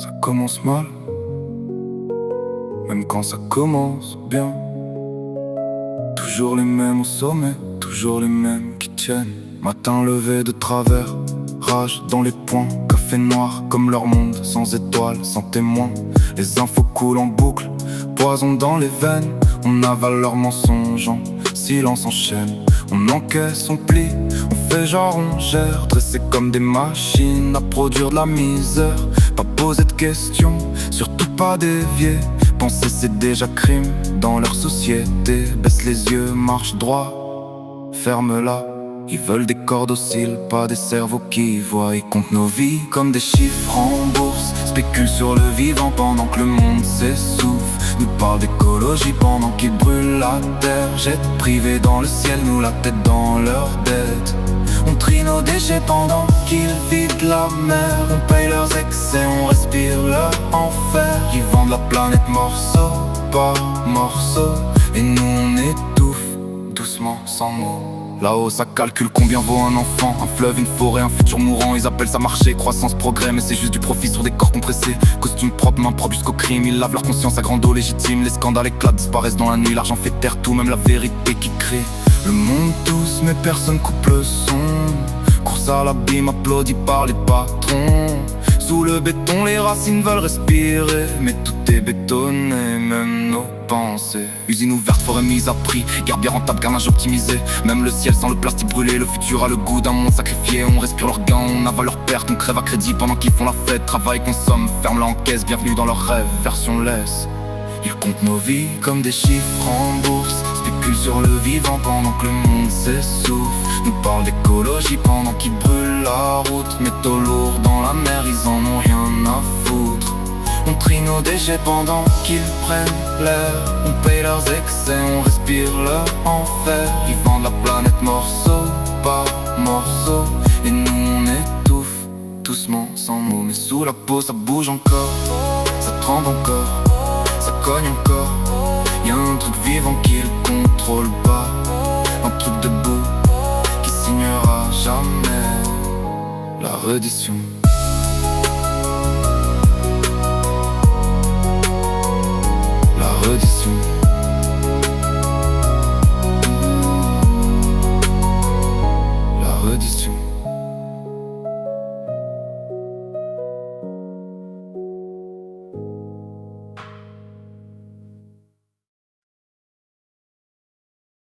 Ça commence mal, même quand ça commence bien. Toujours les mêmes au sommet, toujours les mêmes qui tiennent. Matin levé de travers, rage dans les poings. Café noir comme leur monde, sans étoiles, sans témoins. Les infos coulent en boucle, poison dans les veines. On avale leurs mensonges, en silence enchaîne. On encaisse, on plie, on fait genre on gère. Dressés comme des machines à produire de la misère. Pas poser de questions, surtout pas dévier. Penser c'est déjà crime dans leur société. Baisse les yeux, marche droit, ferme-la. Ils veulent des corps dociles, pas des cerveaux qui voient. Ils comptent nos vies comme des chiffres en bourse. Spéculent sur le vivant pendant que le monde s'essouffle. Nous parlent d'écologie pendant qu'ils brûlent la terre. Jets privés dans le ciel, nous la tête dans leur dette. On trie nos déchets pendant qu'ils vident la mer. On paye leurs excès, on respire leur enfer. Ils vendent la planète morceau par morceau. Et nous on étouffe, doucement, sans mots. Là-haut ça calcule combien vaut un enfant. Un fleuve, une forêt, un futur mourant. Ils appellent ça marché, croissance, progrès. Mais c'est juste du profit sur des corps compressés. Costume propre, main propre jusqu'au crime. Ils lavent leur conscience à grande eau légitime. Les scandales éclatent, disparaissent dans la nuit. L'argent fait taire tout, même la vérité qui crée. Le monde tous, mais personne coupe le son. Course à l'abîme, applaudi par les patrons. Sous le béton, les racines veulent respirer. Mais tout est bétonné, même nos pensées. Usine ouverte, forêt mise à prix. Garde bien rentable, carnage optimisé. Même le ciel sans le plastique brûlé. Le futur a le goût d'un monde sacrifié. On respire leurs gains, on avale leurs pertes. On crève à crédit pendant qu'ils font la fête. Travail, consomme, ferme-la en caisse. Bienvenue dans leurs rêves, version laisse. Ils comptent nos vies comme des chiffres en bourse. Spéculent sur le vivant pendant que le monde s'essouffle. Nous parlent d'écologie pendant qu'ils brûlent la route. Métaux lourds dans la mer, ils en ont rien à foutre. On trie nos déchets pendant qu'ils prennent l'air. On paye leurs excès, on respire leur enfer. Ils vendent la planète morceau par morceau. Et nous on étouffe, doucement, sans mots. Mais sous la peau ça bouge encore, ça tremble encore, ça cogne encore. Y'a un truc vivant qui le contrôle pas. Un truc debout qui signera jamais la reddition.